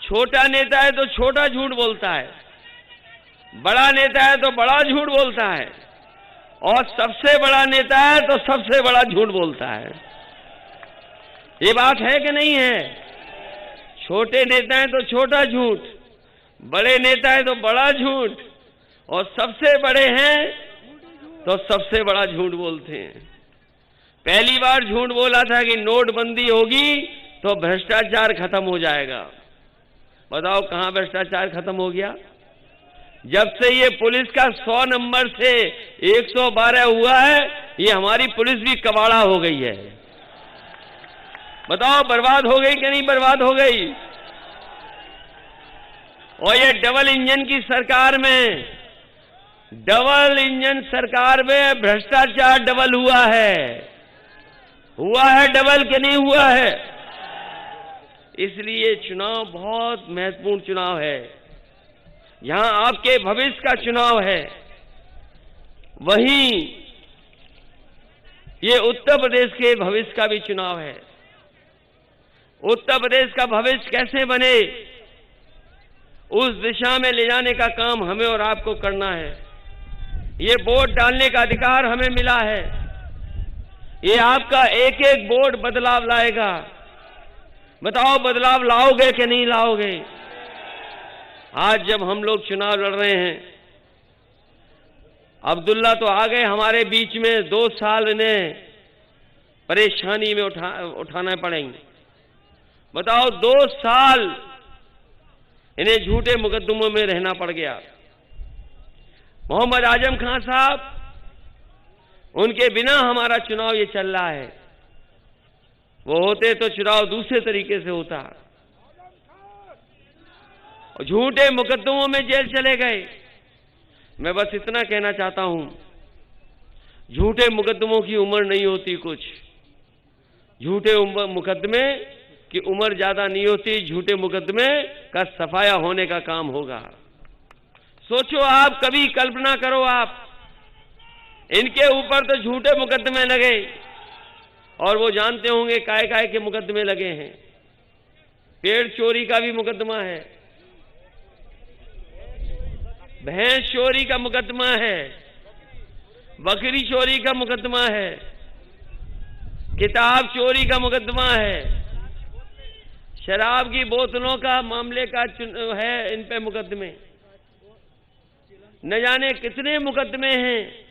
छोटा नेता है तो छोटा झूठ बोलता है, बड़ा नेता है तो बड़ा झूठ बोलता है, और सबसे बड़ा नेता है तो सबसे बड़ा झूठ बोलता है। ये बात है कि नहीं है? छोटे नेता है तो छोटा झूठ, बड़े नेता है तो बड़ा झूठ, और सबसे बड़े हैं तो सबसे बड़ा झूठ बोलते हैं। पहली बार झूठ बोला था कि नोटबंदी होगी तो भ्रष्टाचार खत्म हो जाएगा। बताओ कहां भ्रष्टाचार खत्म हो गया? जब से ये पुलिस का 100 नंबर से 112 हुआ है, ये हमारी पुलिस भी कबाड़ा हो गई है। बताओ बर्बाद हो गई कि नहीं बर्बाद हो गई? और ये डबल इंजन की सरकार में, डबल इंजन सरकार में भ्रष्टाचार डबल हुआ है डबल के नहीं हुआ है? इसलिए चुनाव बहुत महत्वपूर्ण चुनाव है। यहां आपके भविष्य का चुनाव है। वहीं ये उत्तर प्रदेश के भविष्य का भी चुनाव है। उत्तर प्रदेश का भविष्य कैसे बने, उस दिशा में ले जाने का काम हमें और आपको करना है। ये वोट डालने का अधिकार हमें मिला है। ये आपका एक एक वोट बदलाव लाएगा। बताओ बदलाव लाओगे कि नहीं लाओगे? आज जब हम लोग चुनाव लड़ रहे हैं, अब्दुल्ला तो आ गए हमारे बीच में, 2 साल इन्हें परेशानी में उठाना पड़ेंगे। बताओ 2 साल इन्हें झूठे मुकदमों में रहना पड़ गया। मोहम्मद आजम खान साहब, उनके बिना हमारा चुनाव ये चल रहा है। वो होते तो चुनाव दूसरे तरीके से होता। और झूठे मुकदमों में जेल चले गए। मैं बस इतना कहना चाहता हूं, झूठे मुकदमों की उम्र नहीं होती कुछ। झूठे मुकदमे की उम्र ज्यादा नहीं होती। झूठे मुकदमे का सफाया होने का काम होगा। सोचो आप, कभी कल्पना करो आप, इनके ऊपर तो झूठे मुकदमे लगे, और वो जानते होंगे काय काय के मुकदमे लगे हैं। पेड़ चोरी का भी मुकदमा है, भैंस चोरी का मुकदमा है, बकरी चोरी का मुकदमा है, किताब चोरी का मुकदमा है, शराब की बोतलों का मामले का है इन पे मुकदमे। न जाने कितने मुकदमे हैं।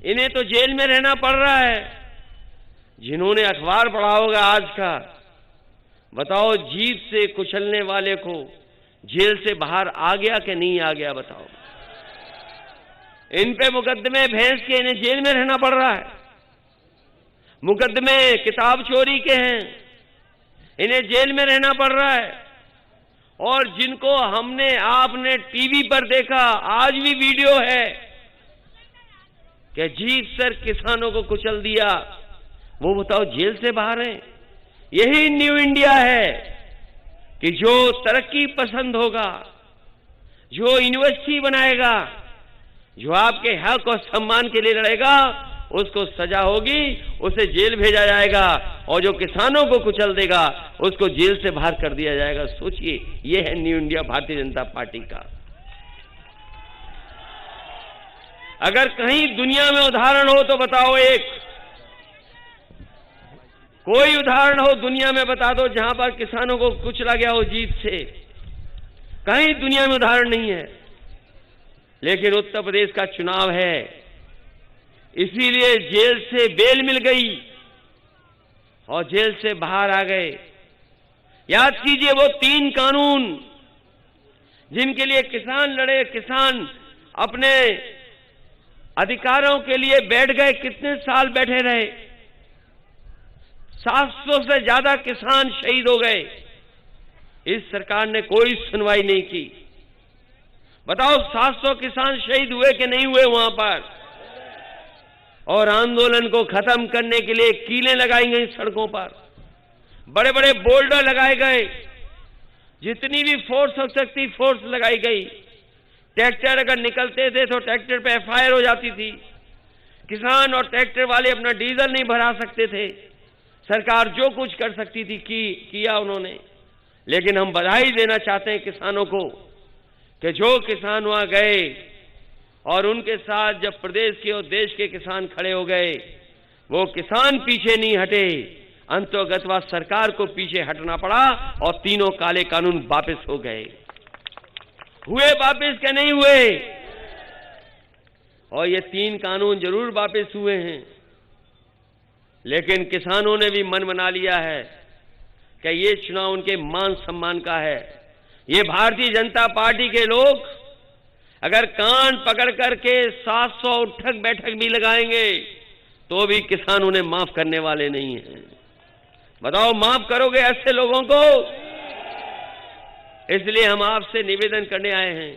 इन्हें तो जेल में रहना पड़ रहा है। जिन्होंने अखबार पढ़ा होगा आज का, बताओ जीत से कुचलने वाले को जेल से बाहर आ गया कि नहीं आ गया? बताओ। इन पे मुकदमे भैंस के, इन्हें जेल में रहना पड़ रहा है। मुकदमे किताब चोरी के हैं, इन्हें जेल में रहना पड़ रहा है। और जिनको हमने आपने टीवी पर देखा, आज भी वीडियो है कि जीत सर किसानों को कुचल दिया, वो बताओ जेल से बाहर हैं। यही न्यू इंडिया है कि जो तरक्की पसंद होगा, जो यूनिवर्सिटी बनाएगा, जो आपके हक और सम्मान के लिए लड़ेगा, उसको सजा होगी, उसे जेल भेजा जाएगा, और जो किसानों को कुचल देगा उसको जेल से बाहर कर दिया जाएगा। सोचिए, ये है new India Bharatiya Janata party का। अगर कहीं दुनिया में उदाहरण हो तो बताओ, एक कोई उदाहरण हो दुनिया में बता दो जहां पर किसानों को कुचला गया हो जीत से। कहीं दुनिया में उदाहरण नहीं है। लेकिन उत्तर प्रदेश का चुनाव है, इसीलिए जेल से बेल मिल गई और जेल से बाहर आ गए। याद कीजिए वो 3 कानून जिनके लिए किसान लड़े, किसान अपने अधिकारों के लिए बैठ गए। कितने साल बैठे रहे? 700 से ज्यादा किसान शहीद हो गए। इस सरकार ने कोई सुनवाई नहीं की। बताओ 700 किसान शहीद हुए कि नहीं हुए वहां पर? और आंदोलन को खत्म करने के लिए कीलें लगाई गई सड़कों पर, बड़े बड़े बोल्डर लगाए गए, जितनी भी फोर्स हो सकती फोर्स लगाई गई। ट्रैक्टर अगर निकलते थे तो ट्रैक्टर पे एफआईआर हो जाती थी। किसान और ट्रैक्टर वाले अपना डीजल नहीं भरा सकते थे। सरकार जो कुछ कर सकती थी किया उन्होंने। लेकिन हम बधाई देना चाहते हैं किसानों को कि जो किसान वहां गए और उनके साथ जब प्रदेश के और देश के किसान खड़े हो गए, वो किसान पीछे नहीं हटे, अंतोगतवा सरकार को पीछे हटना पड़ा और तीनों काले कानून वापस हो गए। हुए वापस के नहीं हुए? और ये 3 कानून जरूर वापस हुए हैं, लेकिन किसानों ने भी मन बना लिया है कि ये चुनाव उनके मान सम्मान का है। ये भारतीय जनता पार्टी के लोग अगर कान पकड़ करके 700 उठक बैठक भी लगाएंगे तो भी किसान उन्हें माफ करने वाले नहीं हैं। बताओ, माफ करोगे ऐसे लोगों को? इसलिए हम आपसे निवेदन करने आए हैं,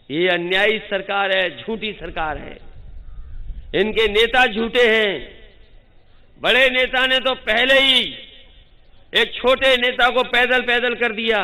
ये अन्यायी सरकार है, झूठी सरकार है, इनके नेता झूठे हैं। बड़े नेता ने तो पहले ही एक छोटे नेता को पैदल पैदल कर दिया।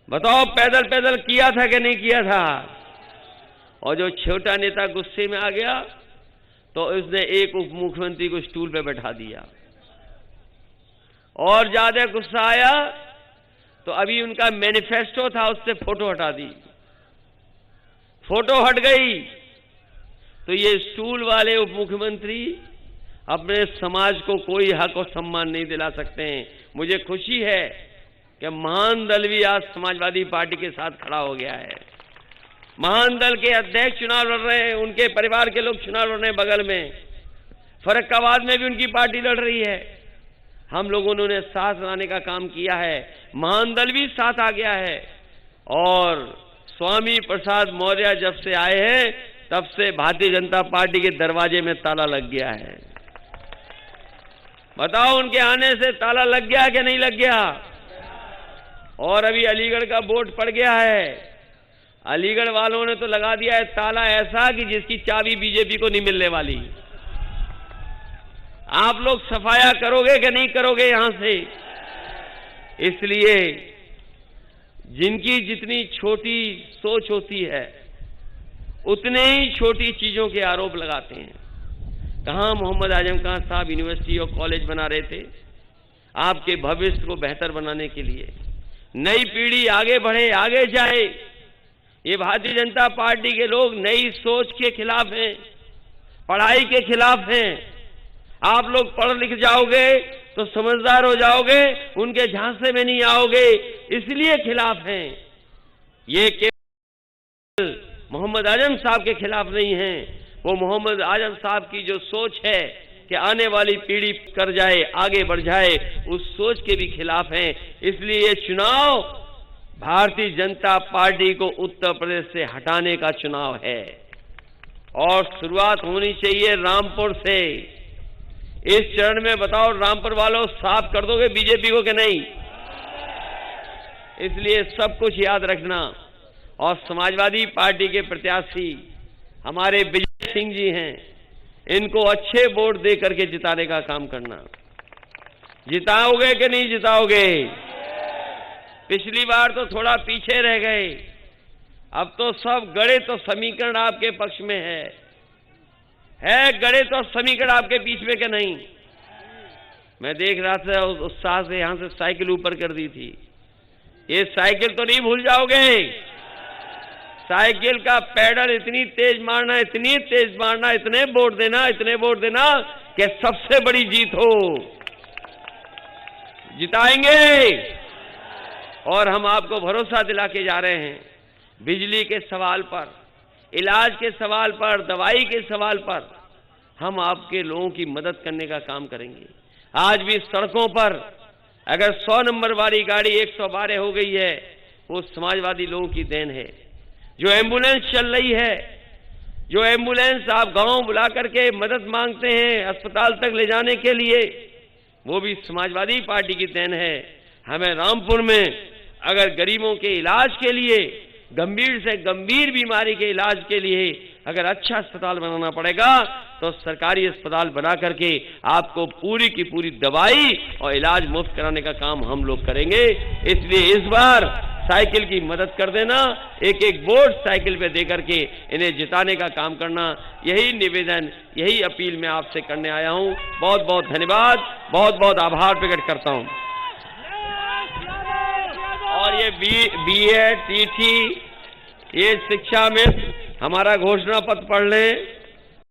बताओ, पैदल पैदल किया था कि नहीं किया था? और जो छोटा नेता गुस्से में आ गया तो उसने एक उप मुख्यमंत्री को स्टूल पे बैठा दिया। और ज्यादा गुस्सा आया तो अभी उनका मैनिफेस्टो था, उससे फोटो हटा दी। फोटो हट गई तो ये स्टूल वाले उप मुख्यमंत्री अपने समाज को कोई हक और सम्मान नहीं दिला सकते हैं। मुझे खुशी है कि महान दल भी आज समाजवादी पार्टी के साथ खड़ा हो गया है। महान दल के अध्यक्ष चुनाव लड़ रहे हैं, उनके परिवार के लोग चुनाव लड़ रहे हैं बगल में। फर्रुखाबाद में भी उनकी पार्टी लड़ रही है। हम लोगों ने उन्हें साथ लाने का काम किया है, महान दल भी साथ आ गया है। और स्वामी प्रसाद मौर्य जब से आए हैं तब से भारतीय जनता पार्टी के दरवाजे में ताला लग गया है। बताओ, उनके आने से ताला लग गया कि नहीं लग गया? और अभी अलीगढ़ का बोर्ड पड़ गया है। अलीगढ़ वालों ने तो लगा दिया है ताला ऐसा कि जिसकी चाबी बीजेपी को नहीं मिलने वाली। आप लोग सफाया करोगे कि नहीं करोगे यहां से? इसलिए जिनकी जितनी छोटी सोच होती है उतने ही छोटी चीजों के आरोप लगाते हैं। कहां मोहम्मद आजम खान साहब यूनिवर्सिटी और कॉलेज बना रहे थे आपके भविष्य को बेहतर बनाने के लिए। नई पीढ़ी आगे बढ़े, आगे जाए। ये भारतीय जनता पार्टी के लोग नई सोच के खिलाफ हैं, पढ़ाई के खिलाफ हैं। आप लोग पढ़ लिख जाओगे तो समझदार हो जाओगे, उनके झांसे में नहीं आओगे, इसलिए खिलाफ हैं। ये केवल मोहम्मद आजम साहब के खिलाफ नहीं है, वो मोहम्मद आजम साहब की जो सोच है कि आने वाली पीढ़ी कर जाए, आगे बढ़ जाए, उस सोच के भी खिलाफ हैं। इसलिए ये चुनाव भारतीय जनता पार्टी को उत्तर प्रदेश से हटाने का चुनाव है और शुरुआत होनी चाहिए रामपुर से। इस चरण में बताओ, रामपुर वालों साफ कर दोगे बीजेपी को कि नहीं? इसलिए सब कुछ याद रखना। और समाजवादी पार्टी के प्रत्याशी हमारे विजय सिंह जी हैं, इनको अच्छे वोट दे करके जिताने का काम करना। जिताओगे कि नहीं जिताओगे? पिछली बार तो थोड़ा पीछे रह गए, अब तो सब गणित तो समीकरण आपके पक्ष में है गणित और समीकरण आपके बीच में कि नहीं? मैं देख रहा था उत्साह से यहां से साइकिल ऊपर कर दी थी। ये साइकिल तो नहीं भूल जाओगे? साइकिल का पैडल इतनी तेज मारना, इतनी तेज मारना, इतने वोट देना, इतने वोट देना कि सबसे बड़ी जीत हो। जिताएंगे। और हम आपको भरोसा दिला के जा रहे हैं, बिजली के सवाल पर, इलाज के सवाल पर, दवाई के सवाल पर हम आपके लोगों की मदद करने का काम करेंगे। आज भी सड़कों पर अगर 100 नंबर वाली गाड़ी 112 हो गई है, वो समाजवादी लोगों की देन है। जो एम्बुलेंस चल रही है, जो एम्बुलेंस आप गांव बुला करके मदद मांगते हैं अस्पताल तक ले जाने के लिए, वो भी समाजवादी पार्टी की देन है। हमें रामपुर में अगर गरीबों के इलाज के लिए, गंभीर से गंभीर बीमारी के इलाज के लिए अगर अच्छा अस्पताल बनाना पड़ेगा तो सरकारी अस्पताल बना करके आपको पूरी की पूरी दवाई और इलाज मुफ्त कराने का काम हम लोग करेंगे। इसलिए इस बार साइकिल की मदद कर देना, एक एक वोट साइकिल पे दे करके इन्हें जिताने का काम करना, यही निवेदन, यही अपील मैं आपसे करने आया हूं। बहुत बहुत धन्यवाद, बहुत बहुत आभार प्रकट करता हूं। ये BA, TT, ये शिक्षा में हमारा घोषणा पत्र पढ़ लें।